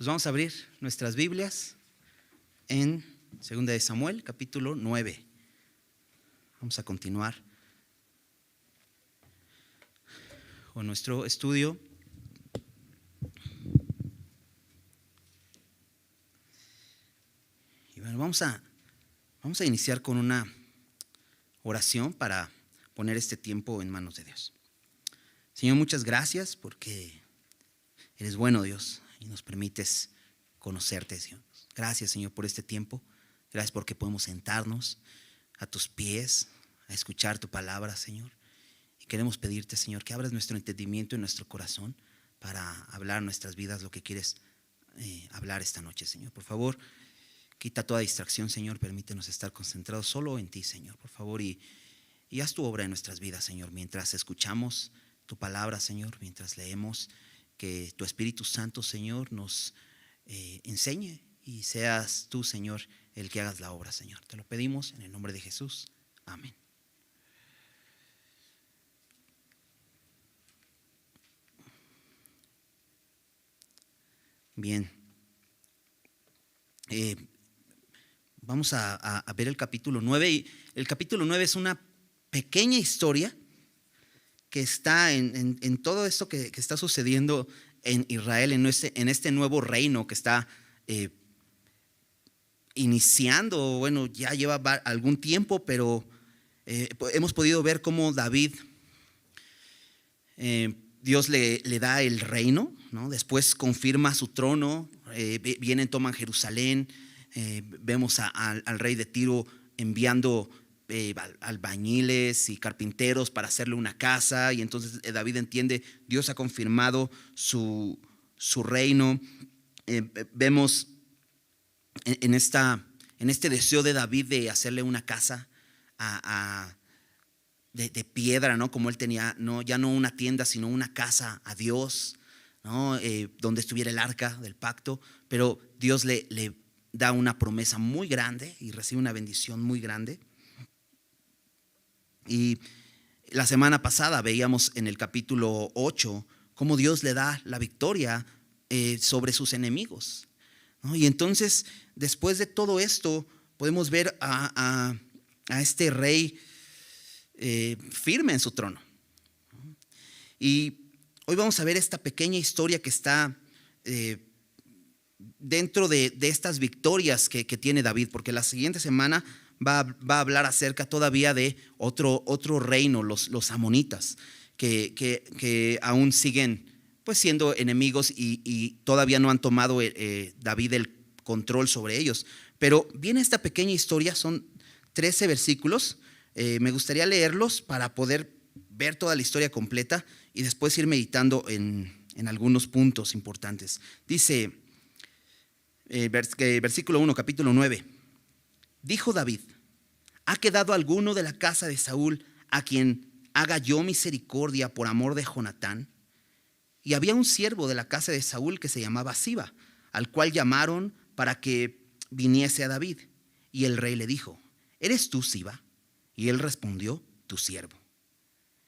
Pues vamos a abrir nuestras Biblias en 2 de Samuel, capítulo 9. Vamos a continuar con nuestro estudio. Y bueno, vamos a iniciar con una oración para poner este tiempo en manos de Dios. Señor, muchas gracias porque eres bueno, Dios, y nos permites conocerte, Señor. Gracias, Señor, por este tiempo. Gracias porque podemos sentarnos a tus pies a escuchar tu palabra, Señor. Y queremos pedirte, Señor, que abras nuestro entendimiento y nuestro corazón para hablar en nuestras vidas lo que quieres hablar esta noche, Señor. Por favor, quita toda distracción, Señor. Permítenos estar concentrados solo en ti, Señor, por favor. Y haz tu obra en nuestras vidas, Señor, mientras escuchamos tu palabra, Señor, mientras leemos. Que tu Espíritu Santo, Señor, nos enseñe y seas tú, Señor, el que hagas la obra, Señor. Te lo pedimos en el nombre de Jesús. Amén. Bien. Vamos a ver el capítulo 9. Y el capítulo 9 es una pequeña historia que está en todo esto que está sucediendo en Israel, en este nuevo reino que está iniciando. Bueno, ya lleva algún tiempo, pero hemos podido ver cómo David, Dios le da el reino, ¿no? Después confirma su trono, vienen, toman Jerusalén, vemos al rey de Tiro enviando albañiles y carpinteros para hacerle una casa, y entonces David entiende, Dios ha confirmado su reino. Vemos en este deseo de David de hacerle una casa de piedra, ¿no? Como él tenía, ¿no? Ya no una tienda, sino una casa a Dios, ¿no? Donde estuviera el arca del pacto, pero Dios le da una promesa muy grande y recibe una bendición muy grande. Y la semana pasada veíamos en el capítulo 8 cómo Dios le da la victoria sobre sus enemigos, ¿no? Y entonces, después de todo esto, podemos ver a este rey firme en su trono. Y hoy vamos a ver esta pequeña historia que está dentro de estas victorias que tiene David, porque la siguiente semana va a hablar acerca todavía de otro reino, los amonitas, que aún siguen pues siendo enemigos y todavía no han tomado David el control sobre ellos. Pero viene esta pequeña historia, son 13 versículos. Me gustaría leerlos para poder ver toda la historia completa y después ir meditando en algunos puntos importantes. Dice versículo 1, capítulo 9. Dijo David: ¿ha quedado alguno de la casa de Saúl a quien haga yo misericordia por amor de Jonatán? Y había un siervo de la casa de Saúl que se llamaba Siba, al cual llamaron para que viniese a David. Y el rey le dijo: ¿eres tú, Siba? Y él respondió: tu siervo.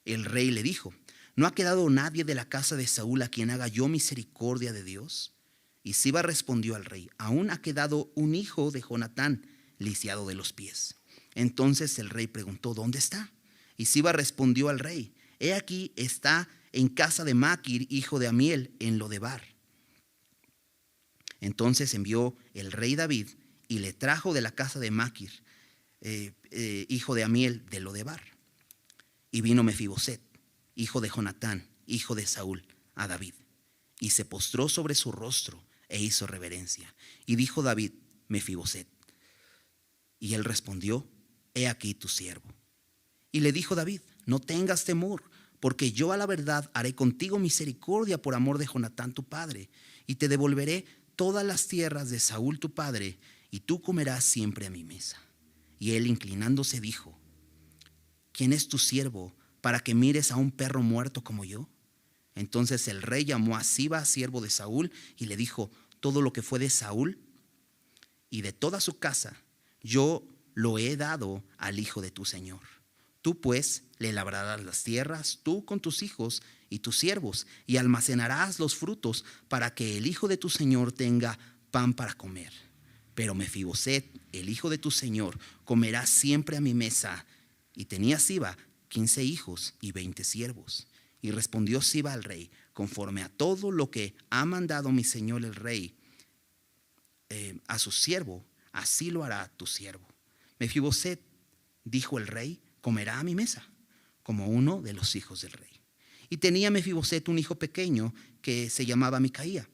El rey le dijo: ¿no ha quedado nadie de la casa de Saúl a quien haga yo misericordia de Dios? Y Siba respondió al rey: aún ha quedado un hijo de Jonatán, lisiado de los pies. Entonces el rey preguntó: ¿dónde está? Y Siba respondió al rey: he aquí, está en casa de Maquir, hijo de Amiel, en Lodebar. Entonces envió el rey David y le trajo de la casa de Maquir, hijo de Amiel, de Lodebar. Y vino Mefiboset, hijo de Jonatán, hijo de Saúl, a David, y se postró sobre su rostro e hizo reverencia. Y dijo David: Mefiboset. Y él respondió: he aquí tu siervo. Y le dijo David: no tengas temor, porque yo a la verdad haré contigo misericordia por amor de Jonatán tu padre, y te devolveré todas las tierras de Saúl tu padre, y tú comerás siempre a mi mesa. Y él, inclinándose, dijo: ¿quién es tu siervo para que mires a un perro muerto como yo? Entonces el rey llamó a Siba, siervo de Saúl, y le dijo: todo lo que fue de Saúl y de toda su casa, yo lo he dado al hijo de tu señor. Tú pues le labrarás las tierras, tú con tus hijos y tus siervos, y almacenarás los frutos para que el hijo de tu señor tenga pan para comer. Pero Mefiboset, el hijo de tu señor, comerá siempre a mi mesa. Y tenía Siba 15 hijos y 20 siervos. Y respondió Siba al rey: conforme a todo lo que ha mandado mi señor el rey a su siervo, así lo hará tu siervo. Mefiboset, dijo el rey, comerá a mi mesa, como uno de los hijos del rey. Y tenía Mefiboset un hijo pequeño que se llamaba Micaía.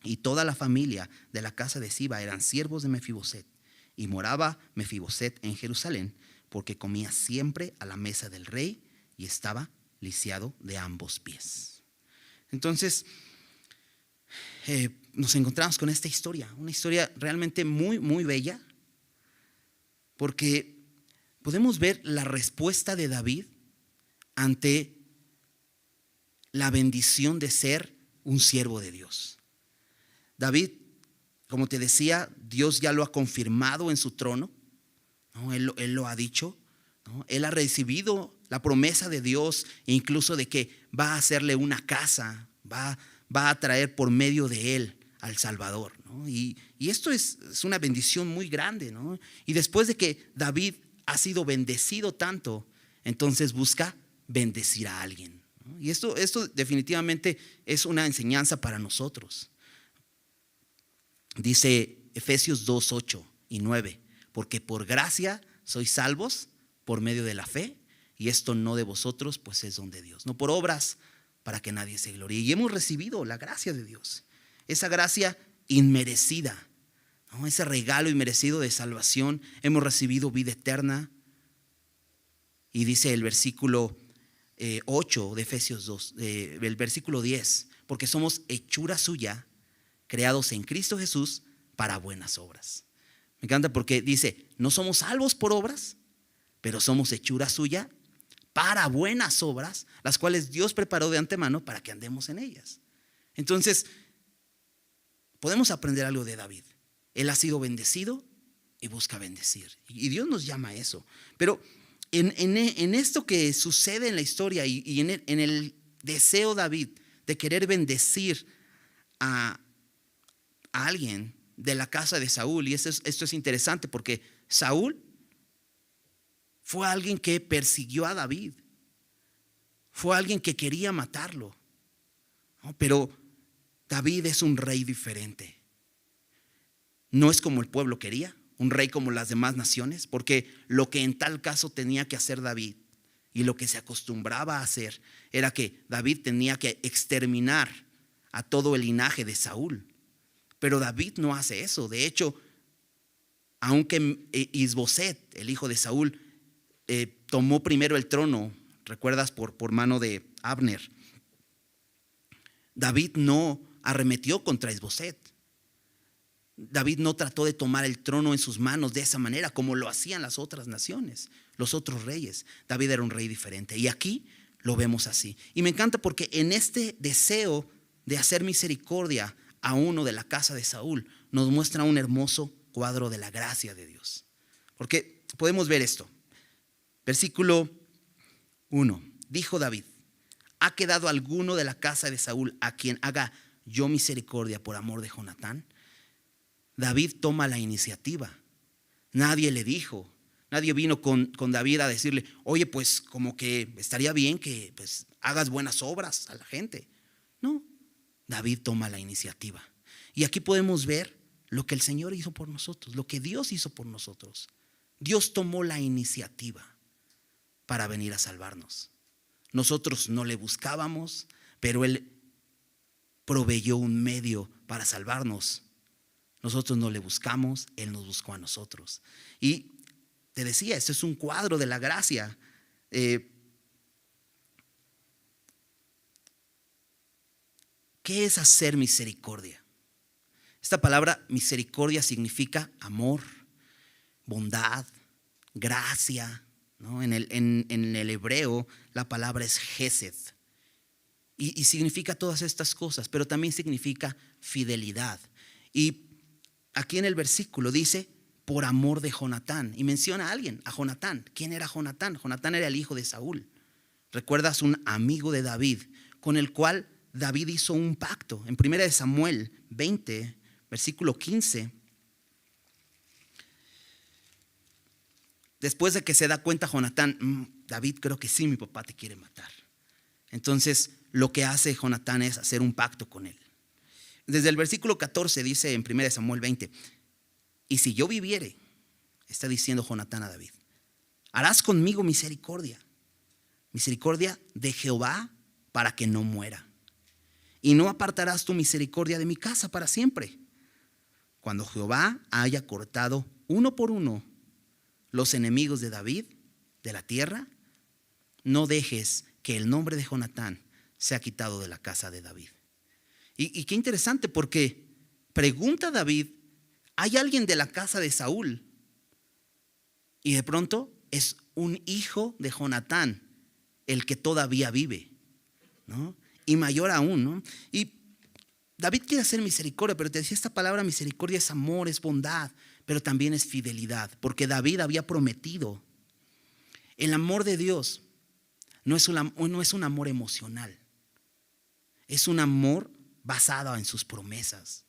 Y toda la familia de la casa de Siba eran siervos de Mefiboset. Y moraba Mefiboset en Jerusalén, porque comía siempre a la mesa del rey y estaba lisiado de ambos pies. Entonces, nos encontramos con esta historia, una historia realmente muy, muy bella, porque podemos ver la respuesta de David ante la bendición de ser un siervo de Dios. David, como te decía, Dios ya lo ha confirmado en su trono, ¿no? Él lo ha dicho, ¿no? Él ha recibido la promesa de Dios, incluso de que va a hacerle una casa, va a traer por medio de él al Salvador, ¿no? Y esto es una bendición muy grande, ¿no? Y después de que David ha sido bendecido tanto, entonces busca bendecir a alguien, ¿no? Y esto definitivamente es una enseñanza para nosotros. Dice Efesios 2, 8 y 9: porque por gracia sois salvos por medio de la fe, y esto no de vosotros, pues es don de Dios, no por obras, para que nadie se gloríe. Y hemos recibido la gracia de Dios, esa gracia inmerecida, ¿no? Ese regalo inmerecido de salvación. Hemos recibido vida eterna. Y dice el versículo 8 de Efesios 2, el versículo 10: porque somos hechura suya, creados en Cristo Jesús para buenas obras. Me encanta porque dice: no somos salvos por obras, pero somos hechura suya para buenas obras, las cuales Dios preparó de antemano para que andemos en ellas. Entonces, podemos aprender algo de David. Él ha sido bendecido y busca bendecir, y Dios nos llama a eso. Pero en esto que sucede en la historia y en el deseo de David de querer bendecir a alguien de la casa de Saúl, y esto es interesante porque Saúl fue alguien que persiguió a David, fue alguien que quería matarlo, ¿no? Pero David es un rey diferente. No es como el pueblo quería, un rey como las demás naciones, porque lo que en tal caso tenía que hacer David y lo que se acostumbraba a hacer era que David tenía que exterminar a todo el linaje de Saúl. Pero David no hace eso. De hecho, aunque Isboset, el hijo de Saúl, tomó primero el trono, recuerdas, por mano de Abner, David no arremetió contra Isboset. David no trató de tomar el trono en sus manos de esa manera como lo hacían las otras naciones, los otros reyes. David era un rey diferente, y aquí lo vemos así. Y me encanta porque en este deseo de hacer misericordia a uno de la casa de Saúl, nos muestra un hermoso cuadro de la gracia de Dios. Porque podemos ver esto. Versículo 1: dijo David: ¿ha quedado alguno de la casa de Saúl a quien haga yo misericordia por amor de Jonatán? David toma la iniciativa. Nadie le dijo, nadie vino con David a decirle: oye, pues como que estaría bien que pues hagas buenas obras a la gente. No, David toma la iniciativa. Y aquí podemos ver lo que el Señor hizo por nosotros, lo que Dios hizo por nosotros. Dios tomó la iniciativa para venir a salvarnos. Nosotros no le buscábamos, pero Él proveyó un medio para salvarnos. Nosotros no le buscamos, Él nos buscó a nosotros. Y te decía, esto es un cuadro de la gracia. ¿Qué es hacer misericordia? Esta palabra misericordia significa amor, bondad, gracia, ¿no? En el hebreo la palabra es gesed, y significa todas estas cosas, pero también significa fidelidad. Y aquí en el versículo dice: por amor de Jonatán. Y menciona a alguien, a Jonatán. ¿Quién era Jonatán? Jonatán era el hijo de Saúl. ¿Recuerdas? Un amigo de David, con el cual David hizo un pacto. En 1 Samuel 20, versículo 15. Después de que se da cuenta Jonatán, David, creo que sí, mi papá te quiere matar. Entonces lo que hace Jonatán es hacer un pacto con él. Desde el versículo 14 dice en 1 Samuel 20, y si yo viviere, está diciendo Jonatán a David, harás conmigo misericordia de Jehová para que no muera. Y no apartarás tu misericordia de mi casa para siempre. Cuando Jehová haya cortado uno por uno los enemigos de David de la tierra, no dejes que el nombre de Jonatán sea quitado de la casa de David. Y qué interesante, porque pregunta David, ¿hay alguien de la casa de Saúl? Y de pronto es un hijo de Jonatán el que todavía vive, ¿no? Y mayor aún, ¿no? Y David quiere hacer misericordia, pero te decía, esta palabra misericordia es amor, es bondad, pero también es fidelidad, porque David había prometido. El amor de Dios no es un amor emocional, es un amor basado en sus promesas.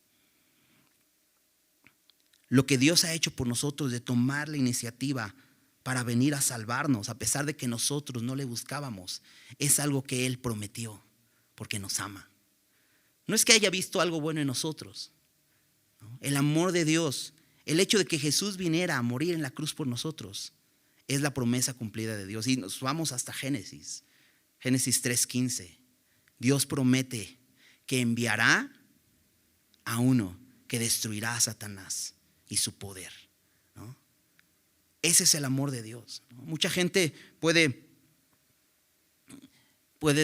Lo que Dios ha hecho por nosotros de tomar la iniciativa para venir a salvarnos, a pesar de que nosotros no le buscábamos, es algo que Él prometió, porque nos ama. No es que haya visto algo bueno en nosotros, ¿no? El amor de Dios, el hecho de que Jesús viniera a morir en la cruz por nosotros, es la promesa cumplida de Dios. Y nos vamos hasta Génesis 3:15. Dios promete que enviará a uno que destruirá a Satanás y su poder, ¿no? Ese es el amor de Dios, ¿no? Mucha gente puede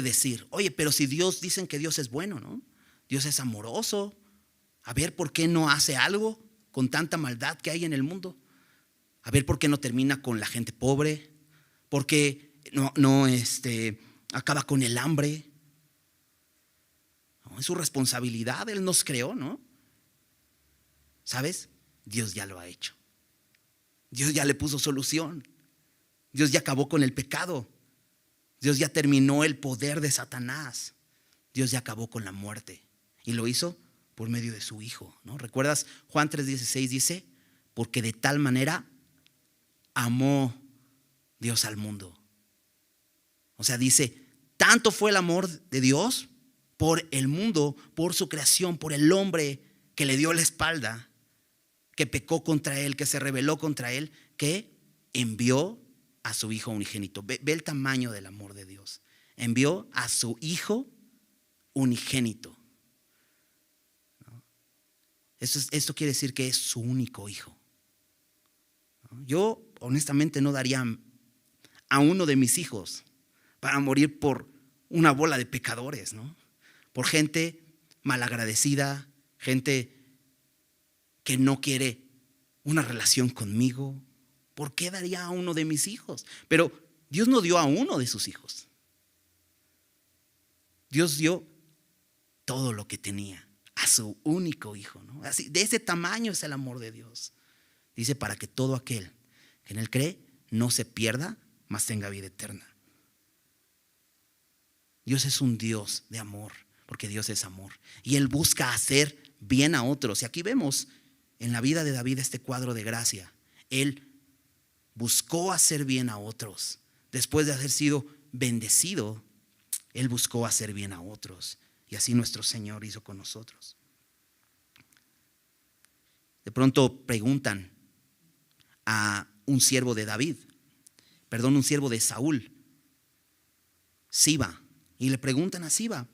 decir, oye, pero si Dios, dicen que Dios es bueno, ¿no? Dios es amoroso. A ver, ¿por qué no hace algo con tanta maldad que hay en el mundo? A ver, ¿por qué no termina con la gente pobre? ¿Por qué no acaba con el hambre? No, es su responsabilidad, Él nos creó, ¿no? ¿Sabes? Dios ya lo ha hecho. Dios ya le puso solución. Dios ya acabó con el pecado. Dios ya terminó el poder de Satanás. Dios ya acabó con la muerte. Y lo hizo por medio de su Hijo, ¿no? ¿Recuerdas? Juan 3:16 dice, porque de tal manera amó Dios al mundo. O sea, dice, tanto fue el amor de Dios por el mundo, por su creación, por el hombre que le dio la espalda, que pecó contra Él, que se rebeló contra Él, que envió a su Hijo unigénito. Ve el tamaño del amor de Dios. Envió a su Hijo unigénito. Esto quiere decir que es su único hijo. Yo honestamente no daría a uno de mis hijos para morir por una bola de pecadores, ¿no? Por gente malagradecida, gente que no quiere una relación conmigo. ¿Por qué daría a uno de mis hijos? Pero Dios no dio a uno de sus hijos. Dios dio todo lo que tenía a su único hijo, ¿no? Así, de ese tamaño es el amor de Dios. Dice, para que todo aquel que en Él cree no se pierda, mas tenga vida eterna. Dios es un Dios de amor, porque Dios es amor. Y Él busca hacer bien a otros. Y aquí vemos en la vida de David este cuadro de gracia. Él buscó hacer bien a otros. Después de haber sido bendecido, Él buscó hacer bien a otros. Y así nuestro Señor hizo con nosotros. De pronto preguntan a un siervo de un siervo de Saúl, Siba, y le preguntan a Siba,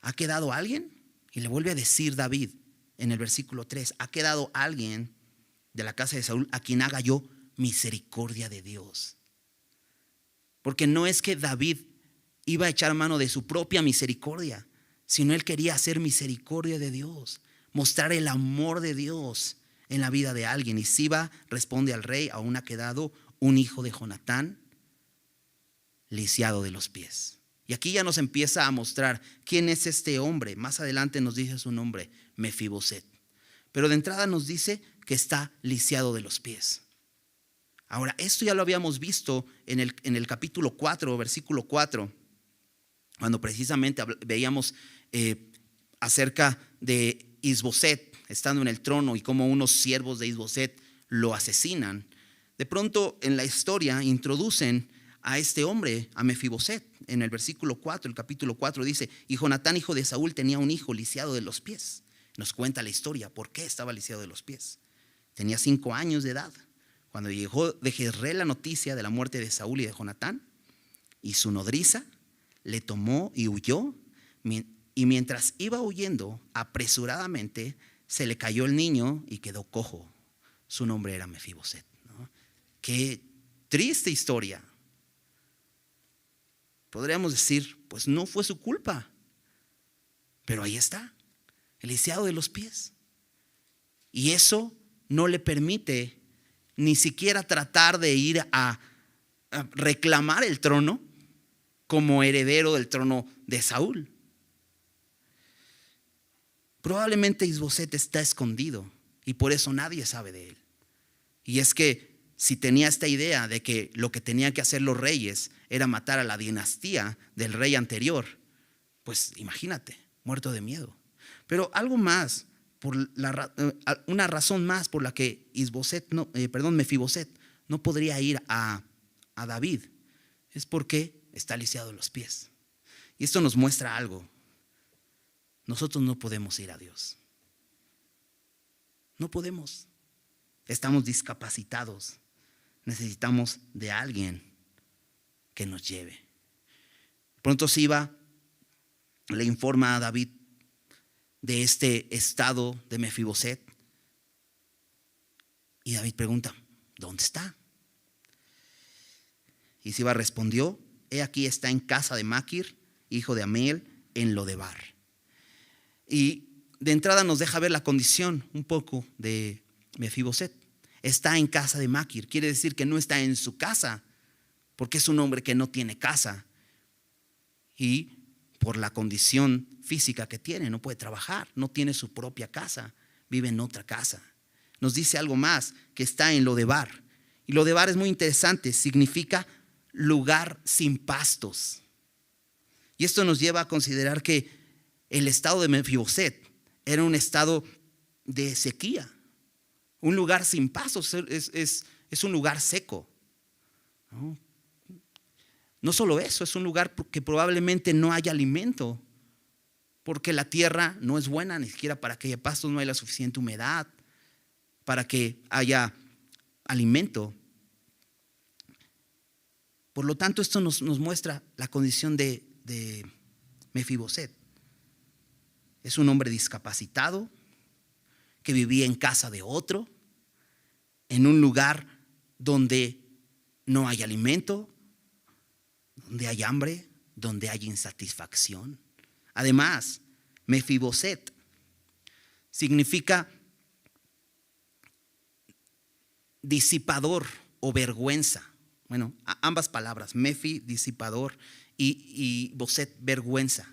¿ha quedado alguien? Y le vuelve a decir David en el versículo 3, ¿ha quedado alguien de la casa de Saúl a quien haga yo misericordia de Dios? Porque no es que David iba a echar mano de su propia misericordia, sino él quería hacer misericordia de Dios, mostrar el amor de Dios en la vida de alguien. Y Siba responde al rey, aún ha quedado un hijo de Jonatán, lisiado de los pies. Y aquí ya nos empieza a mostrar quién es este hombre. Más adelante nos dice su nombre, Mefiboset. pero de entrada nos dice que está lisiado de los pies. Ahora, esto ya lo habíamos visto en el capítulo 4, versículo 4, cuando precisamente veíamos acerca de Isboset estando en el trono y cómo unos siervos de Isboset lo asesinan. De pronto en la historia introducen a este hombre, a Mefiboset. En el versículo 4, el capítulo 4 dice: y Jonatán, hijo de Saúl, tenía un hijo lisiado de los pies. Nos cuenta la historia, ¿por qué estaba lisiado de los pies? Tenía 5 años de edad cuando llegó de Jezreel la noticia de la muerte de Saúl y de Jonatán, y su nodriza le tomó y huyó, y mientras iba huyendo apresuradamente se le cayó el niño y quedó cojo. Su nombre era Mefiboset, ¿no? Qué triste historia. Podríamos decir, pues no fue su culpa, pero ahí está, lisiado de los pies. Y eso no le permite ni siquiera tratar de ir a reclamar el trono como heredero del trono de Saúl. Probablemente Isboset está escondido y por eso nadie sabe de él. Y es que si tenía esta idea de que lo que tenían que hacer los reyes era matar a la dinastía del rey anterior, pues imagínate, muerto de miedo. Pero algo más, una razón más por la que Mefiboset no podría ir a David, es porque está lisiado de los pies. Y esto nos muestra algo. Nosotros no podemos ir a Dios. No podemos. Estamos discapacitados. Necesitamos de alguien que nos lleve. Pronto Siba le informa a David de este estado de Mefiboset. Y David pregunta: ¿dónde está? Y Siba respondió: he aquí está en casa de Maquir, hijo de Amiel, en Lodebar. Y de entrada nos deja ver la condición un poco de Mefiboset. Está en casa de Maquir, quiere decir que no está en su casa, porque es un hombre que no tiene casa. Y por la condición física que tiene, no puede trabajar, no tiene su propia casa, vive en otra casa. Nos dice algo más, que está en Lodebar. Y Lodebar es muy interesante, significa lugar sin pastos. Y esto nos lleva a considerar que el estado de Mefiboset era un estado de sequía, un lugar sin pastos, es un lugar seco. No solo eso, es un lugar que probablemente no haya alimento, porque la tierra no es buena ni siquiera para que haya pastos, no hay la suficiente humedad para que haya alimento. Por lo tanto, esto nos muestra la condición de Mefiboset. Es un hombre discapacitado que vivía en casa de otro, en un lugar donde no hay alimento, donde hay hambre, donde hay insatisfacción. Además, Mefiboset significa disipador o vergüenza. Bueno, ambas palabras, Mefi, disipador, y Boset, vergüenza,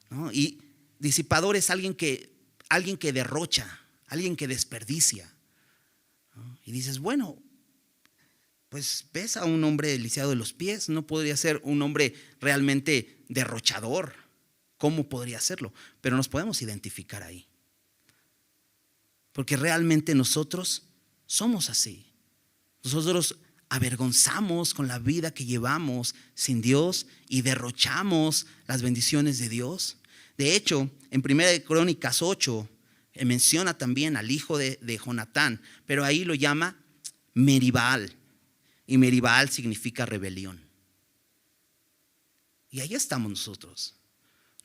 ¿no? Y disipador es alguien que derrocha, alguien que desperdicia, ¿no? Y dices, bueno, pues ves a un hombre lisiado de los pies, no podría ser un hombre realmente derrochador. ¿Cómo podría hacerlo? Pero nos podemos identificar ahí. Porque realmente nosotros somos así. Nosotros avergonzamos con la vida que llevamos sin Dios y derrochamos las bendiciones de Dios. De hecho, en 1 Crónicas 8 menciona también al hijo de Jonatán, pero ahí lo llama Meribaal. Y Meribaal significa rebelión. Y ahí estamos nosotros.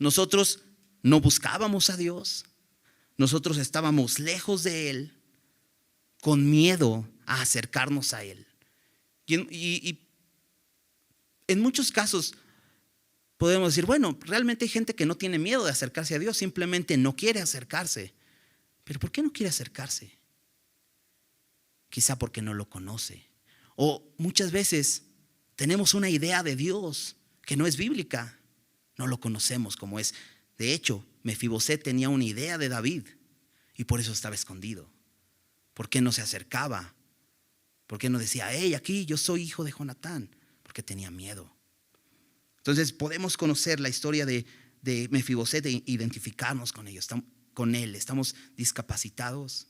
Nosotros no buscábamos a Dios. Nosotros estábamos lejos de Él, con miedo a acercarnos a Él. Y en muchos casos podemos decir, bueno, realmente hay gente que no tiene miedo de acercarse a Dios, simplemente no quiere acercarse. ¿Pero por qué no quiere acercarse? Quizá porque no lo conoce. O muchas veces tenemos una idea de Dios que no es bíblica. No lo conocemos como es. De hecho, Mefiboset tenía una idea de David. y por eso estaba escondido. ¿Por qué no se acercaba? ¿Por qué no decía, hey, aquí yo soy hijo de Jonatán? Porque tenía miedo. Entonces podemos conocer la historia de Mefiboset e identificarnos con ellos, con él. Estamos discapacitados,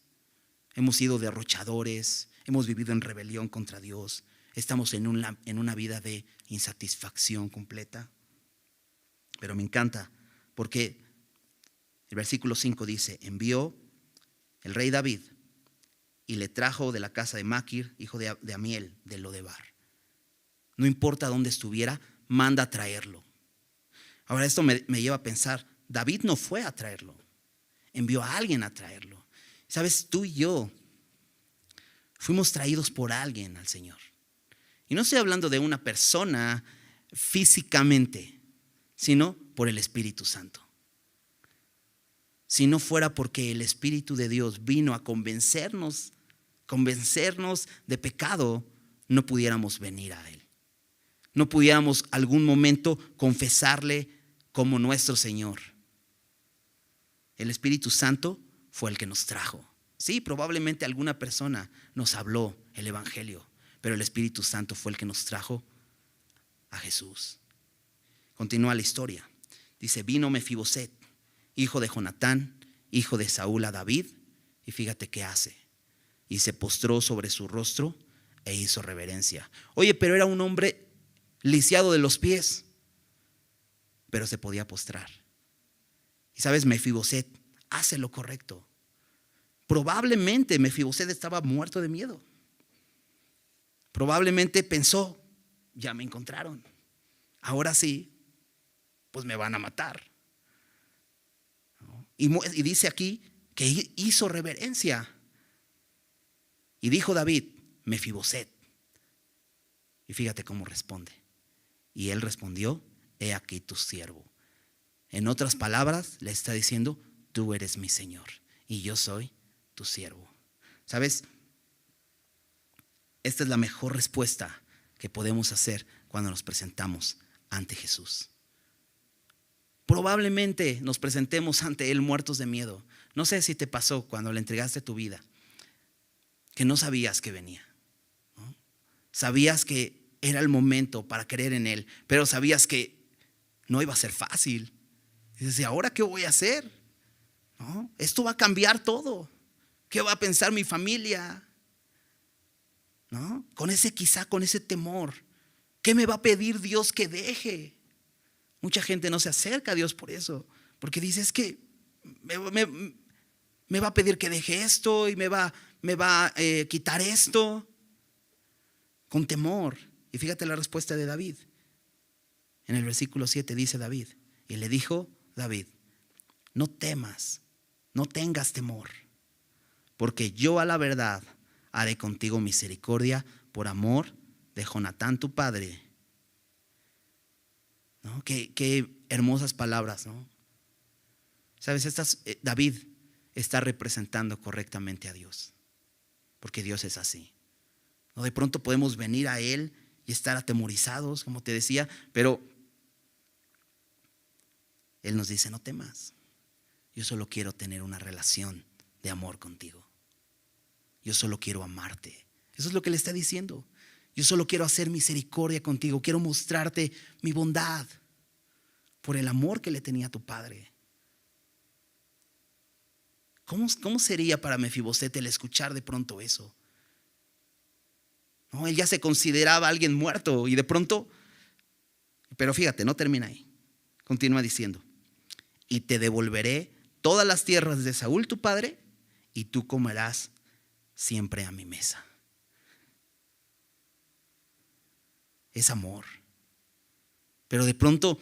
hemos sido derrochadores, hemos vivido en rebelión contra Dios, estamos en una vida de insatisfacción completa. Pero me encanta porque el versículo 5 dice, envió el rey David y le trajo de la casa de Maquir, hijo de Amiel, de Lodebar. No importa dónde estuviera, manda a traerlo. Ahora esto me lleva a pensar, David no fue a traerlo, envió a alguien a traerlo. Sabes, tú y yo fuimos traídos por alguien al Señor. Y no estoy hablando de una persona físicamente, sino por el Espíritu Santo. Si no fuera porque el Espíritu de Dios vino a convencernos de pecado, no pudiéramos venir a Él. No pudiéramos algún momento confesarle como nuestro Señor. El Espíritu Santo fue el que nos trajo. Sí, probablemente alguna persona nos habló el Evangelio, pero el Espíritu Santo fue el que nos trajo a Jesús. Continúa la historia. Dice, vino Mefiboset, hijo de Jonatán, hijo de Saúl, a David, y fíjate qué hace. Y se postró sobre su rostro e hizo reverencia. Oye, pero era un hombre lisiado de los pies, pero se podía postrar. Y sabes, Mefiboset hace lo correcto. Probablemente Mefiboset estaba muerto de miedo. Probablemente pensó, ya me encontraron. Ahora sí, pues me van a matar. Y dice aquí que hizo reverencia. Y dijo David, Mefiboset. Y fíjate cómo responde. Y él respondió, he aquí tu siervo. En otras palabras, le está diciendo, tú eres mi Señor y yo soy tu siervo. ¿Sabes? Esta es la mejor respuesta que podemos hacer cuando nos presentamos ante Jesús. Probablemente nos presentemos ante Él muertos de miedo. No sé si te pasó cuando le entregaste tu vida, que no sabías que venía, ¿no? Sabías que era el momento para creer en Él, pero sabías que no iba a ser fácil. Y dices, ¿y ahora qué voy a hacer? ¿No? Esto va a cambiar todo. ¿Qué va a pensar mi familia? ¿No? Con ese temor. ¿Qué me va a pedir Dios que deje? Mucha gente no se acerca a Dios por eso, porque dice, es que me va a pedir que deje esto y me va a quitar esto, con temor. Y fíjate la respuesta de David. En el versículo 7 dice David, y le dijo David, no temas, no tengas temor, porque yo a la verdad haré contigo misericordia por amor de Jonatán tu padre. ¿No? Qué hermosas palabras, ¿no? Sabes, David está representando correctamente a Dios, porque Dios es así. ¿No? De pronto podemos venir a Él y estar atemorizados, como te decía, pero Él nos dice, no temas, yo solo quiero tener una relación de amor contigo. Yo solo quiero amarte. Eso es lo que le está diciendo. Yo solo quiero hacer misericordia contigo. Quiero mostrarte mi bondad por el amor que le tenía a tu padre. ¿Cómo sería para Mefiboset el escuchar de pronto eso? No, él ya se consideraba alguien muerto y de pronto, pero fíjate, no termina ahí. Continúa diciendo, y te devolveré todas las tierras de Saúl tu padre y tú comerás siempre a mi mesa. Es amor. Pero de pronto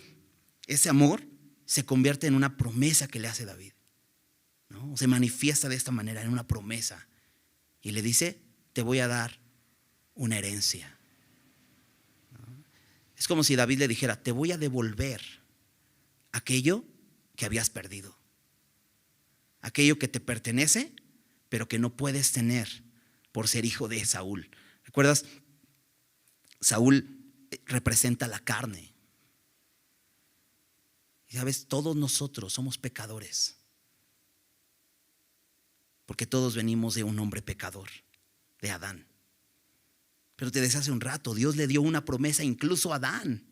ese amor se convierte en una promesa que le hace David, ¿no? Se manifiesta de esta manera en una promesa. Y le dice, te voy a dar una herencia, ¿no? Es como si David le dijera, te voy a devolver aquello que habías perdido. Aquello que te pertenece, pero que no puedes tener por ser hijo de Saúl. ¿Recuerdas? Saúl representa la carne. Y sabes, todos nosotros somos pecadores. porque todos venimos de un hombre pecador, de Adán. Pero te decía hace un rato, Dios le dio una promesa incluso a Adán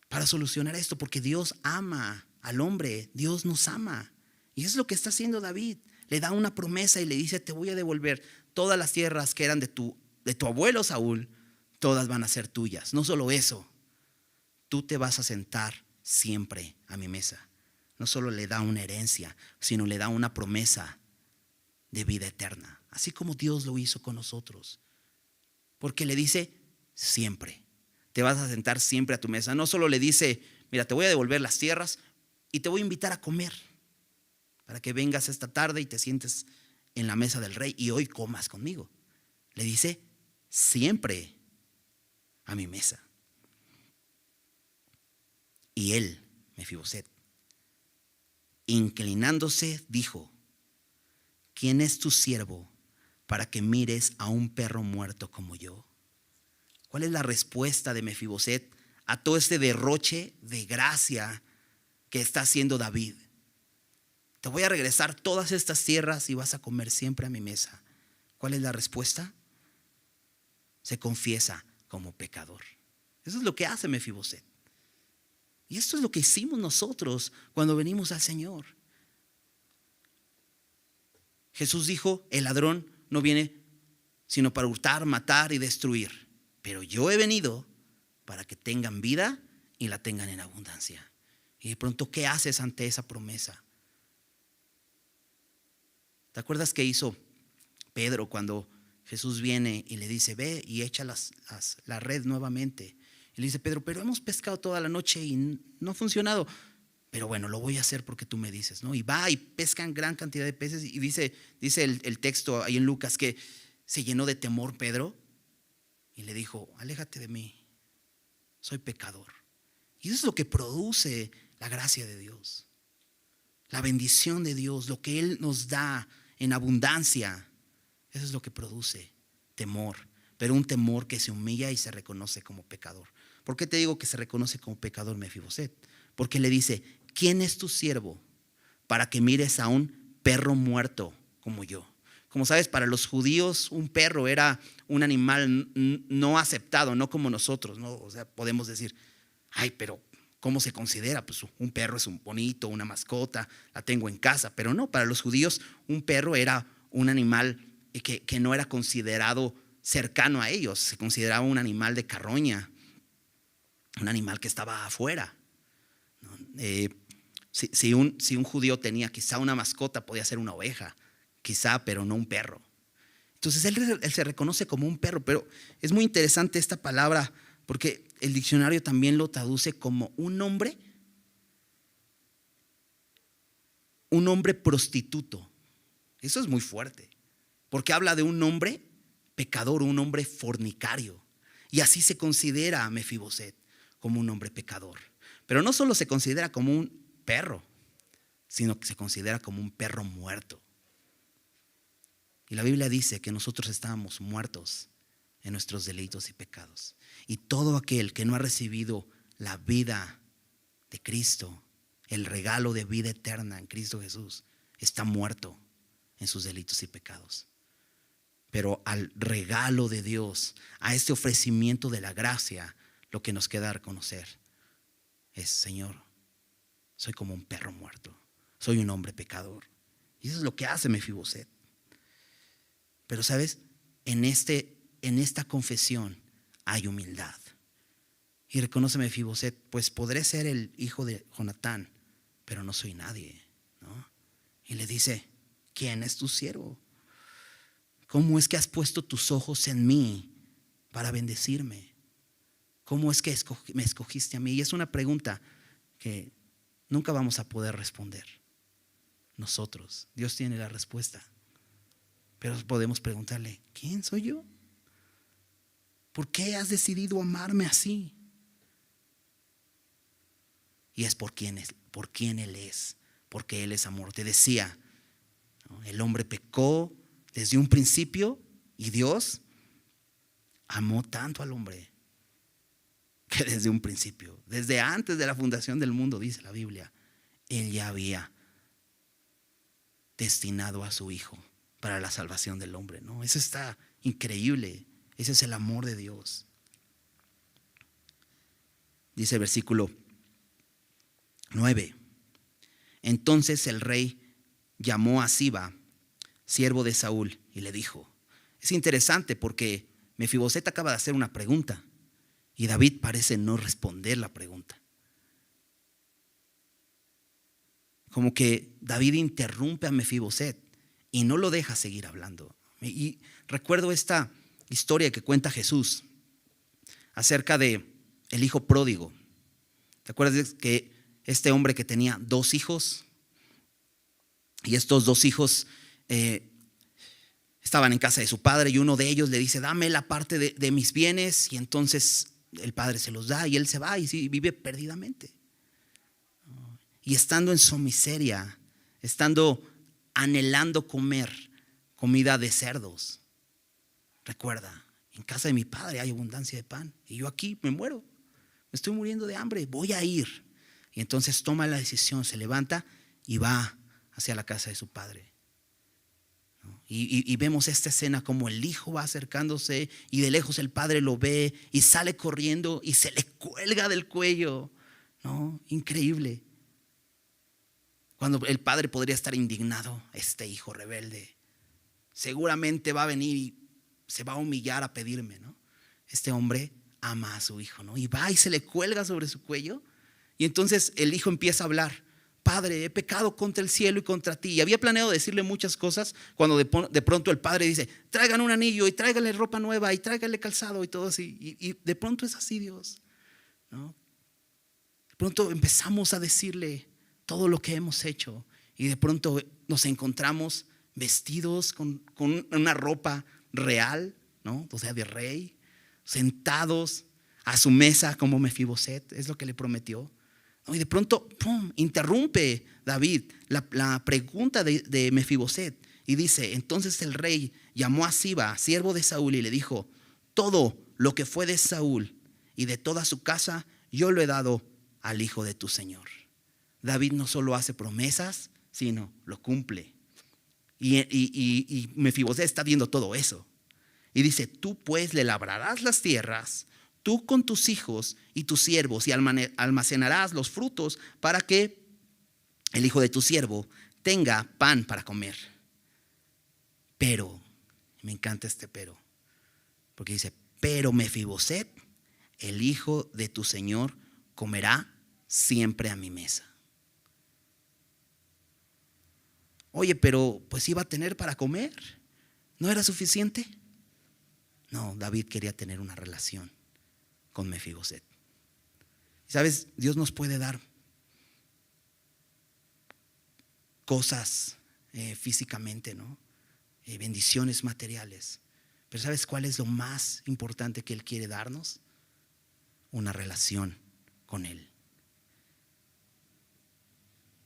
para solucionar esto, porque Dios ama al hombre, Dios nos ama. Y es lo que está haciendo David. Le da una promesa y le dice: te voy a devolver todas las tierras que eran de tu abuelo Saúl, todas van a ser tuyas. No solo eso, tú te vas a sentar siempre a mi mesa. No solo le da una herencia, sino le da una promesa de vida eterna, así como Dios lo hizo con nosotros. Porque le dice: siempre te vas a sentar siempre a tu mesa. No solo le dice: mira, te voy a devolver las tierras y te voy a invitar a comer, para que vengas esta tarde y te sientes en la mesa del rey y hoy comas conmigo. Le dice: siempre a mi mesa. Y él, Mefiboset, inclinándose, dijo: ¿quién es tu siervo para que mires a un perro muerto como yo? ¿Cuál es la respuesta de Mefiboset a todo este derroche de gracia que está haciendo David? Te voy a regresar todas estas tierras y vas a comer siempre a mi mesa. ¿Cuál es la respuesta? Se confiesa como pecador. Eso es lo que hace Mefiboset. Y esto es lo que hicimos nosotros cuando venimos al Señor. Jesús dijo: el ladrón no viene sino para hurtar, matar y destruir. Pero yo he venido para que tengan vida y la tengan en abundancia. Y de pronto, ¿qué haces ante esa promesa? ¿Te acuerdas qué hizo Pedro cuando Jesús viene y le dice: ve y echa la red nuevamente? Y le dice Pedro: pero hemos pescado toda la noche y no ha funcionado. Pero bueno, lo voy a hacer porque tú me dices, ¿no? Y va y pescan gran cantidad de peces. Y dice el texto ahí en Lucas que se llenó de temor Pedro y le dijo: aléjate de mí, soy pecador. Y eso es lo que produce la gracia de Dios, la bendición de Dios, lo que Él nos da en abundancia. Eso es lo que produce temor, pero un temor que se humilla y se reconoce como pecador. ¿Por qué te digo que se reconoce como pecador Mefiboset? Porque le dice: ¿quién es tu siervo para que mires a un perro muerto como yo? Como sabes, para los judíos un perro era un animal no aceptado, no como nosotros, ¿no? O sea, podemos decir: ay, pero ¿cómo se considera? Pues un perro es un bonito, una mascota, la tengo en casa. Pero no, para los judíos un perro era un animal que no era considerado cercano a ellos. Se consideraba un animal de carroña, un animal que estaba afuera. Si un judío tenía quizá una mascota, podía ser una oveja, quizá, pero no un perro. Entonces él se reconoce como un perro. Pero es muy interesante esta palabra, porque el diccionario también lo traduce como un hombre prostituto. Eso es muy fuerte, porque habla de un hombre pecador, un hombre fornicario. Y así se considera a Mefiboset, como un hombre pecador. Pero no solo se considera como un perro, sino que se considera como un perro muerto. Y la Biblia dice que nosotros estábamos muertos en nuestros delitos y pecados. Y todo aquel que no ha recibido la vida de Cristo, el regalo de vida eterna en Cristo Jesús, está muerto en sus delitos y pecados. Pero al regalo de Dios, a este ofrecimiento de la gracia, lo que nos queda reconocer es: Señor, soy como un perro muerto, soy un hombre pecador. Y eso es lo que hace Mefiboset. Pero sabes, en esta confesión hay humildad. Y reconoce Mefiboset: pues podré ser el hijo de Jonatán, pero no soy nadie, ¿no? Y le dice: ¿quién es tu siervo? ¿Cómo es que has puesto tus ojos en mí para bendecirme? ¿Cómo es que me escogiste a mí? Y es una pregunta que nunca vamos a poder responder nosotros. Dios tiene la respuesta. Pero podemos preguntarle: ¿quién soy yo? ¿Por qué has decidido amarme así? Y es por quién Él es, porque Él es amor. Te decía, ¿no? El hombre pecó desde un principio y Dios amó tanto al hombre que desde un principio, desde antes de la fundación del mundo, dice la Biblia, Él ya había destinado a su Hijo para la salvación del hombre, ¿no? Eso está increíble. Ese es el amor de Dios. Dice el versículo 9. Entonces el rey llamó a Siba, siervo de Saúl, y le dijo. Es interesante porque Mefiboset acaba de hacer una pregunta y David parece no responder la pregunta. Como que David interrumpe a Mefiboset y no lo deja seguir hablando. Y recuerdo esta historia que cuenta Jesús acerca de el hijo pródigo. ¿Te acuerdas que este hombre que tenía 2 hijos? Y estos 2 hijos estaban en casa de su padre y uno de ellos le dice, dame la parte de mis bienes. Y entonces el padre se los da y él se va y vive perdidamente. Y estando en su miseria, estando anhelando comer comida de cerdos. Recuerda, en casa de mi padre hay abundancia de pan y yo aquí me muero, me estoy muriendo de hambre, voy a ir. Y entonces toma la decisión, se levanta y va hacia la casa de su padre. Y vemos esta escena como el hijo va acercándose y de lejos el padre lo ve y sale corriendo y se le cuelga del cuello, ¿no? Increíble. Cuando el padre podría estar indignado, este hijo rebelde seguramente va a venir y se va a humillar a pedirme, ¿no? Este hombre ama a su hijo, ¿no? Y va y se le cuelga sobre su cuello. Y entonces el hijo empieza a hablar. Padre, he pecado contra el cielo y contra ti. Y había planeado decirle muchas cosas cuando de pronto el padre dice, traigan un anillo y tráiganle ropa nueva y tráiganle calzado y todo así. Y de pronto es así Dios, ¿no? De pronto empezamos a decirle todo lo que hemos hecho y de pronto nos encontramos vestidos con una ropa real, ¿no? O sea, de rey, sentados a su mesa como Mefiboset, es lo que le prometió. Y de pronto, ¡pum!, interrumpe David la pregunta de Mefiboset y dice, entonces el rey llamó a Siba, siervo de Saúl, y le dijo, todo lo que fue de Saúl y de toda su casa, yo lo he dado al hijo de tu señor. David no solo hace promesas, sino lo cumple. Y Mefiboset está viendo todo eso. Y dice, tú pues le labrarás las tierras, tú con tus hijos y tus siervos, y almacenarás los frutos para que el hijo de tu siervo tenga pan para comer. Pero, me encanta este pero, porque dice, pero Mefiboset, el hijo de tu señor, comerá siempre a mi mesa. Oye, pero pues iba a tener para comer, ¿no era suficiente? No, David quería tener una relación con Mefiboset. ¿Sabes? Dios nos puede dar cosas físicamente, ¿no? Bendiciones materiales. Pero ¿sabes cuál es lo más importante que Él quiere darnos? Una relación con Él.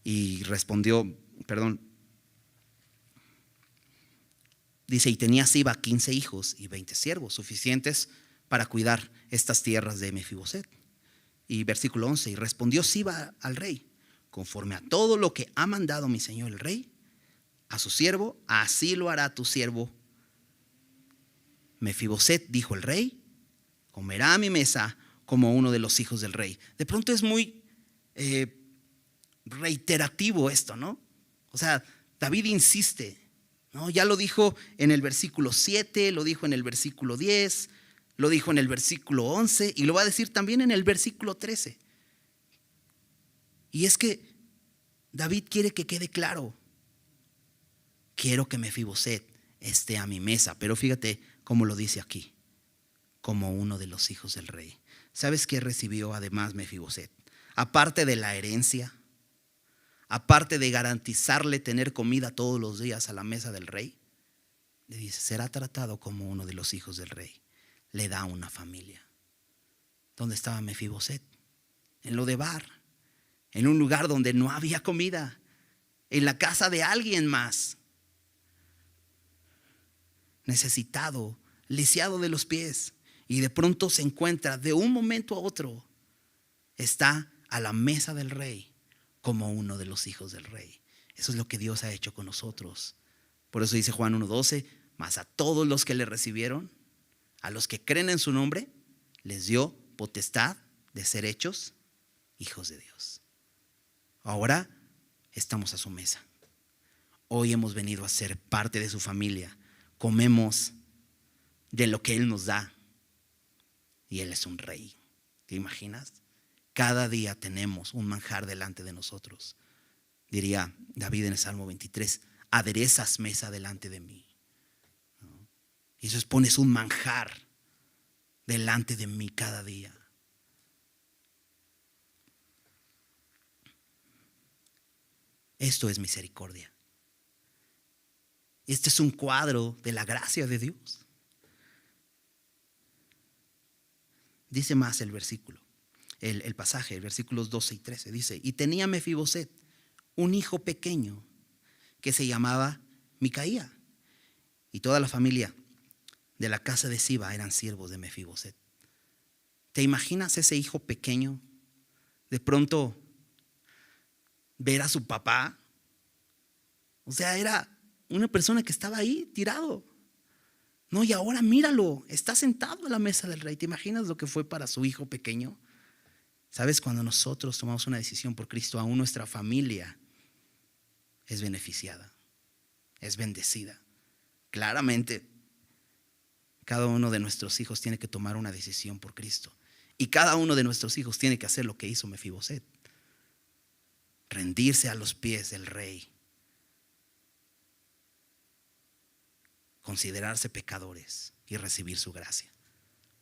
Y dice, y tenía Siba 15 hijos y 20 siervos, suficientes para cuidar estas tierras de Mefiboset. Y versículo 11, y respondió Siba al rey, conforme a todo lo que ha mandado mi señor el rey, a su siervo, así lo hará tu siervo Mefiboset, dijo el rey, comerá a mi mesa como uno de los hijos del rey. De pronto es muy reiterativo esto, ¿no? O sea, David insiste, ¿no? Ya lo dijo en el versículo 7, lo dijo en el versículo 10, lo dijo en el versículo 11 y lo va a decir también en el versículo 13. Y es que David quiere que quede claro, quiero que Mefiboset esté a mi mesa, pero fíjate cómo lo dice aquí, como uno de los hijos del rey. ¿Sabes qué recibió además Mefiboset? Aparte de la herencia, aparte de garantizarle tener comida todos los días a la mesa del rey, le dice, será tratado como uno de los hijos del rey. Le da una familia. ¿Dónde estaba Mefiboset? En Lodebar, en un lugar donde no había comida, en la casa de alguien más, necesitado, lisiado de los pies, y de pronto se encuentra de un momento a otro, está a la mesa del rey como uno de los hijos del rey. Eso es lo que Dios ha hecho con nosotros. Por eso dice Juan 1:12, mas a todos los que le recibieron, a los que creen en su nombre, les dio potestad de ser hechos hijos de Dios. Ahora estamos a su mesa. Hoy hemos venido a ser parte de su familia. Comemos de lo que Él nos da. Y Él es un rey. ¿Te imaginas? Cada día tenemos un manjar delante de nosotros. Diría David en el Salmo 23, aderezas mesa delante de mí. Y eso es, pones un manjar delante de mí cada día. Esto es misericordia. Este es un cuadro de la gracia de Dios. Dice más el versículo, el pasaje, versículos 12 y 13. Dice, y tenía Mefiboset un hijo pequeño que se llamaba Micaía. Y toda la familia de la casa de Siba eran siervos de Mefiboset. ¿Te imaginas ese hijo pequeño de pronto ver a su papá? O sea, era una persona que estaba ahí tirado. No, y ahora míralo, está sentado a la mesa del rey. ¿Te imaginas lo que fue para su hijo pequeño? ¿Sabes? Cuando nosotros tomamos una decisión por Cristo, aún nuestra familia es beneficiada, es bendecida. Claramente, cada uno de nuestros hijos tiene que tomar una decisión por Cristo. Y cada uno de nuestros hijos tiene que hacer lo que hizo Mefiboset: rendirse a los pies del rey, considerarse pecadores y recibir su gracia.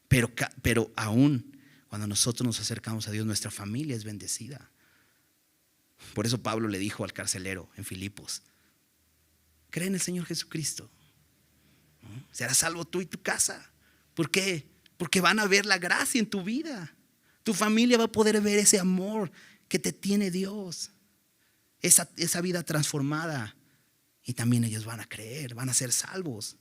Pero aún cuando nosotros nos acercamos a Dios, nuestra familia es bendecida. Por eso Pablo le dijo al carcelero en Filipos: cree en el Señor Jesucristo, ¿no? Serás salvo tú y tu casa. ¿Por qué? Porque van a ver la gracia en tu vida. Tu familia va a poder ver ese amor que te tiene Dios, esa vida transformada. Y también ellos van a creer, van a ser salvos.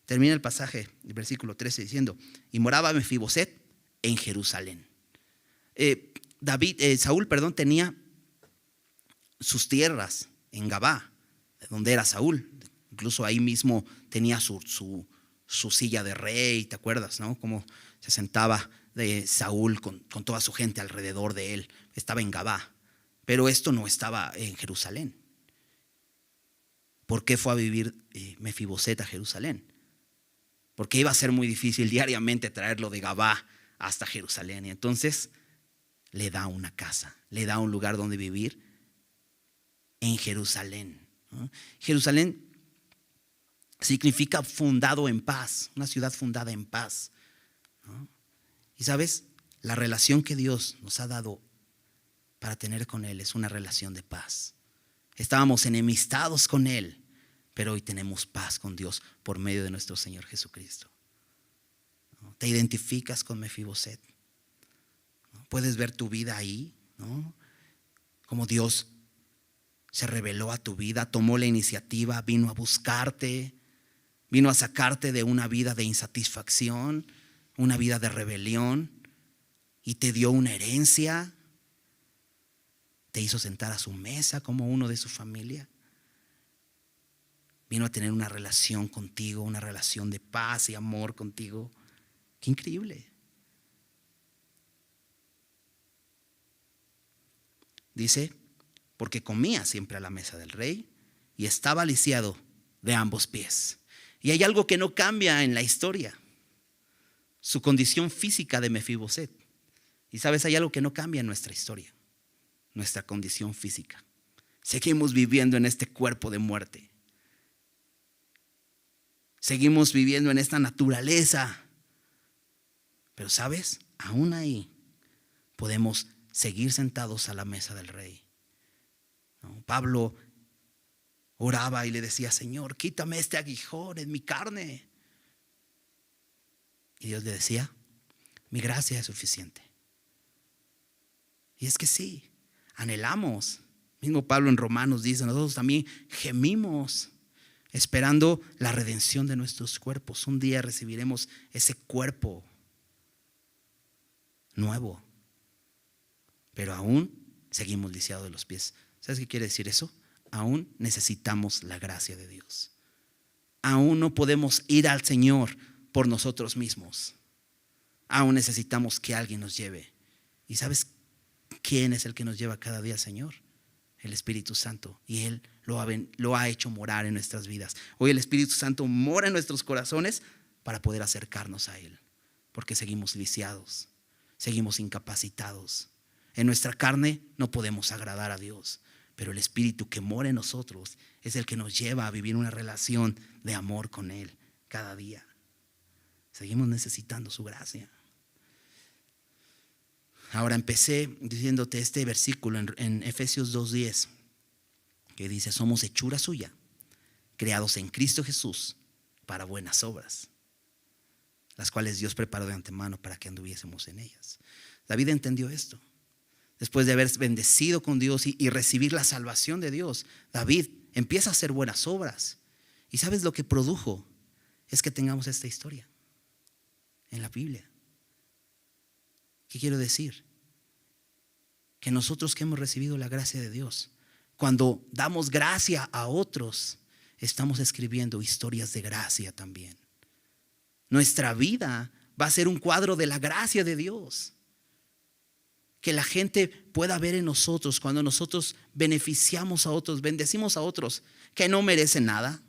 Termina el pasaje, el versículo 13, diciendo: y moraba Mefiboset en Jerusalén. Saúl tenía sus tierras en Gabá, donde era Saúl. Incluso ahí mismo tenía su silla de rey. ¿Te acuerdas, no? Cómo se sentaba de Saúl con toda su gente alrededor de él. Estaba en Gabá, pero esto no estaba en Jerusalén. ¿Por qué fue a vivir Mefiboset a Jerusalén? Porque iba a ser muy difícil diariamente traerlo de Gabá hasta Jerusalén. Y entonces le da una casa, le da un lugar donde vivir en Jerusalén, ¿no? Jerusalén significa fundado en paz, una ciudad fundada en paz, ¿no? Y sabes, la relación que Dios nos ha dado para tener con Él es una relación de paz. Estábamos enemistados con Él, pero hoy tenemos paz con Dios por medio de nuestro Señor Jesucristo. ¿Te identificas con Mefiboset? ¿Puedes ver tu vida ahí, ¿no? Como Dios se reveló a tu vida, tomó la iniciativa, vino a buscarte, vino a sacarte de una vida de insatisfacción, una vida de rebelión, y te dio una herencia, te hizo sentar a su mesa como uno de su familia. Vino a tener una relación contigo, una relación de paz y amor contigo. ¡Qué increíble! Dice, porque comía siempre a la mesa del rey y estaba lisiado de ambos pies. Y hay algo que no cambia en la historia: su condición física de Mefiboset. Y sabes, hay algo que no cambia en nuestra historia: nuestra condición física. Seguimos viviendo en este cuerpo de muerte. Seguimos viviendo en esta naturaleza. Pero sabes, aún ahí podemos seguir sentados a la mesa del rey, ¿no? Pablo oraba y le decía: Señor, quítame este aguijón en mi carne. Y Dios le decía: mi gracia es suficiente. Y es que sí, anhelamos. Mismo Pablo en Romanos dice: nosotros también gemimos esperando la redención de nuestros cuerpos. Un día recibiremos ese cuerpo nuevo. pero aún seguimos lisiados de los pies. ¿Sabes qué quiere decir eso? Aún necesitamos la gracia de Dios. Aún no podemos ir al Señor por nosotros mismos. Aún necesitamos que alguien nos lleve. ¿Y sabes quién es el que nos lleva cada día al Señor? El Espíritu Santo. Y Él lo ha hecho morar en nuestras vidas. Hoy el Espíritu Santo mora en nuestros corazones para poder acercarnos a Él. Porque seguimos lisiados, seguimos incapacitados. En nuestra carne no podemos agradar a Dios, pero el Espíritu que mora en nosotros es el que nos lleva a vivir una relación de amor con Él cada día. Seguimos necesitando su gracia. Ahora empecé diciéndote este versículo en Efesios 2:10, que dice: somos hechura suya, creados en Cristo Jesús para buenas obras, las cuales Dios preparó de antemano para que anduviésemos en ellas. David entendió esto. Después de haber bendecido con Dios y recibir la salvación de Dios, David empieza a hacer buenas obras. ¿Y sabes lo que produjo? Es que tengamos esta historia en la Biblia. ¿Qué quiero decir? Que nosotros que hemos recibido la gracia de Dios, cuando damos gracia a otros, estamos escribiendo historias de gracia también. Nuestra vida va a ser un cuadro de la gracia de Dios. Que la gente pueda ver en nosotros cuando nosotros beneficiamos a otros, bendecimos a otros que no merecen nada,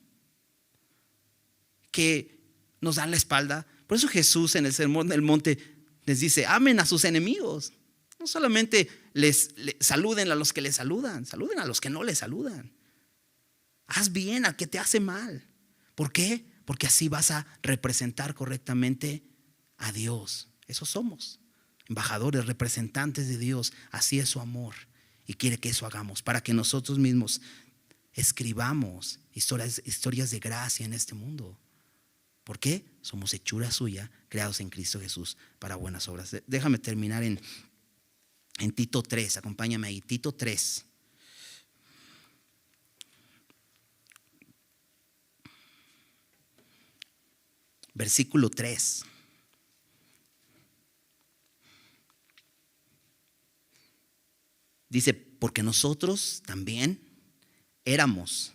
que nos dan la espalda. Por eso Jesús en el Sermón del Monte les dice: amen a sus enemigos. No solamente les saluden a los que les saludan, saluden a los que no les saludan. Haz bien al que te hace mal. ¿Por qué? Porque así vas a representar correctamente a Dios. Eso somos. Embajadores, representantes de Dios. Así es su amor. Y quiere que eso hagamos para que nosotros mismos escribamos historias de gracia en este mundo. ¿Por qué? Somos hechura suya, creados en Cristo Jesús para buenas obras. Déjame terminar en Tito 3. Acompáñame ahí. Tito 3. Versículo 3. Dice: porque nosotros también éramos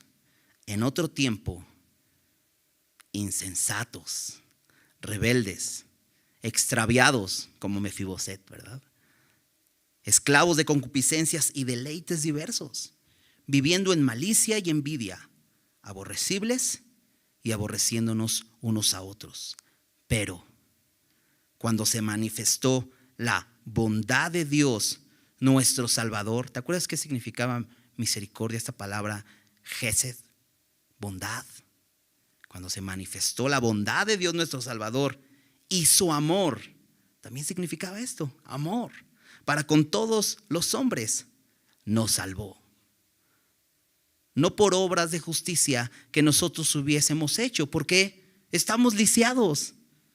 en otro tiempo insensatos, rebeldes, extraviados como Mefiboset, ¿verdad? Esclavos de concupiscencias y deleites diversos, viviendo en malicia y envidia, aborrecibles y aborreciéndonos unos a otros. Pero cuando se manifestó la bondad de Dios nuestro Salvador, ¿te acuerdas qué significaba misericordia? Esta palabra Gesed, bondad. Cuando se manifestó la bondad de Dios nuestro Salvador y su amor, también significaba esto: amor para con todos los hombres, nos salvó. No por obras de justicia que nosotros hubiésemos hecho, porque estamos lisiados,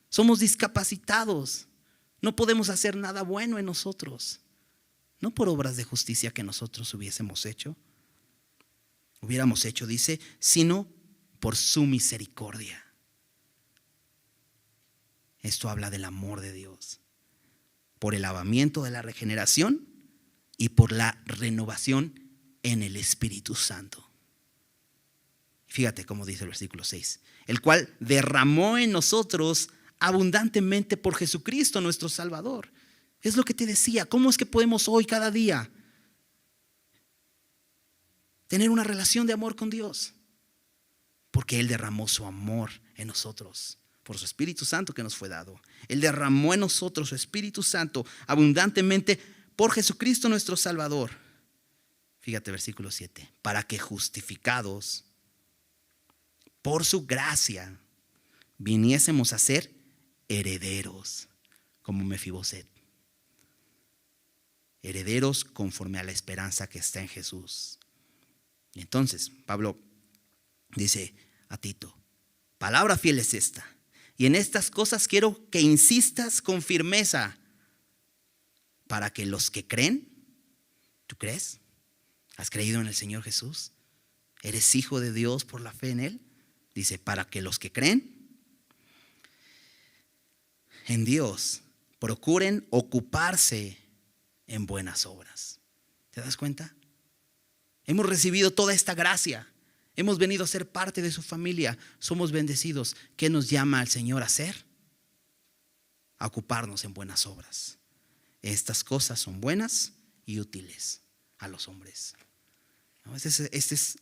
somos discapacitados, no podemos hacer nada bueno en nosotros. No por obras de justicia que nosotros hubiésemos hecho, dice, sino por su misericordia. Esto habla del amor de Dios, por el lavamiento de la regeneración y por la renovación en el Espíritu Santo. Fíjate cómo dice el versículo 6, el cual derramó en nosotros abundantemente por Jesucristo nuestro Salvador. Es lo que te decía. ¿Cómo es que podemos hoy, cada día, tener una relación de amor con Dios? Porque Él derramó su amor en nosotros por su Espíritu Santo que nos fue dado. Él derramó en nosotros su Espíritu Santo abundantemente por Jesucristo nuestro Salvador. Fíjate versículo 7. Para que justificados por su gracia viniésemos a ser herederos como Mefiboset. Herederos conforme a la esperanza que está en Jesús. Y entonces Pablo dice a Tito: palabra fiel es esta, y en estas cosas quiero que insistas con firmeza, para que los que creen, ¿tú crees? ¿Has creído en el Señor Jesús? ¿Eres hijo de Dios por la fe en Él? Dice: para que los que creen en Dios procuren ocuparse en buenas obras. ¿Te das cuenta? Hemos recibido toda esta gracia. Hemos venido a ser parte de su familia. Somos bendecidos. ¿Qué nos llama el Señor a hacer? A ocuparnos en buenas obras. Estas cosas son buenas y útiles a los hombres. ¿No? Este es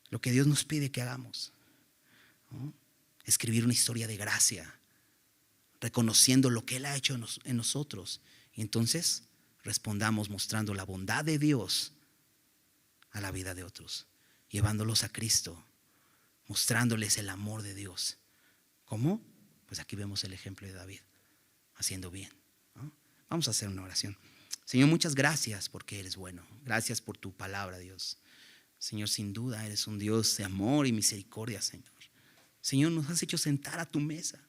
lo que Dios nos pide que hagamos, ¿no? Escribir una historia de gracia, reconociendo lo que Él ha hecho en nosotros. Y entonces respondamos mostrando la bondad de Dios a la vida de otros, llevándolos a Cristo, mostrándoles el amor de Dios. ¿Cómo? Pues aquí vemos el ejemplo de David, haciendo bien, ¿no? Vamos a hacer una oración. Señor, muchas gracias porque eres bueno. Gracias por tu palabra, Dios. Señor, sin duda eres un Dios de amor y misericordia, Señor. Señor, nos has hecho sentar a tu mesa.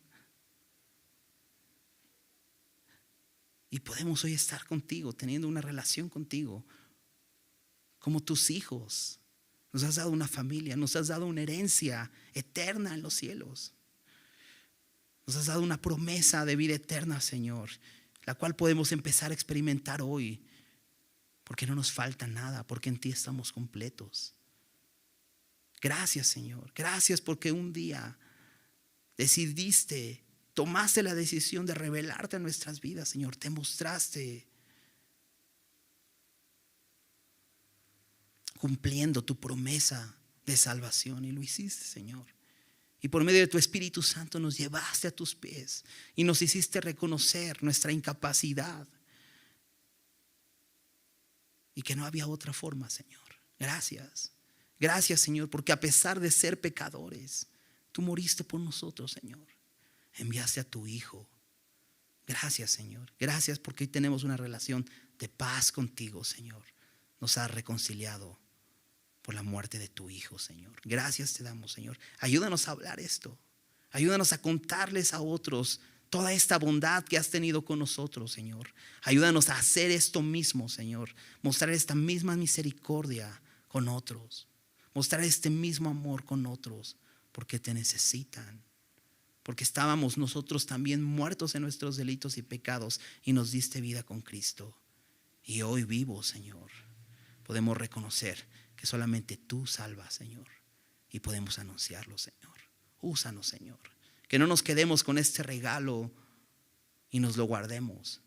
Y podemos hoy estar contigo, teniendo una relación contigo, como tus hijos. Nos has dado una familia, nos has dado una herencia eterna en los cielos. Nos has dado una promesa de vida eterna, Señor, la cual podemos empezar a experimentar hoy, porque no nos falta nada, porque en ti estamos completos. Gracias, Señor. Gracias porque un día tomaste la decisión de revelarte a nuestras vidas, Señor. Te mostraste cumpliendo tu promesa de salvación y lo hiciste, Señor. Y por medio de tu Espíritu Santo nos llevaste a tus pies y nos hiciste reconocer nuestra incapacidad y que no había otra forma, Señor. Gracias. Gracias, Señor, porque a pesar de ser pecadores, tú moriste por nosotros, Señor. Enviaste a tu Hijo. Gracias, Señor. Gracias porque hoy tenemos una relación de paz contigo, Señor. Nos has reconciliado por la muerte de tu Hijo, Señor. Gracias te damos, Señor. Ayúdanos a hablar esto. Ayúdanos a contarles a otros toda esta bondad que has tenido con nosotros, Señor. Ayúdanos a hacer esto mismo, Señor. Mostrar esta misma misericordia con otros. Mostrar este mismo amor con otros, porque te necesitan. Porque estábamos nosotros también muertos en nuestros delitos y pecados y nos diste vida con Cristo. Y hoy vivos, Señor, podemos reconocer que solamente tú salvas, Señor. Y podemos anunciarlo, Señor. Úsanos, Señor. Que no nos quedemos con este regalo y nos lo guardemos,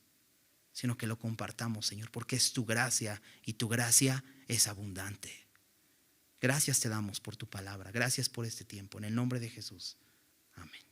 sino que lo compartamos, Señor, porque es tu gracia y tu gracia es abundante. Gracias te damos por tu palabra. Gracias por este tiempo. En el nombre de Jesús. Amén.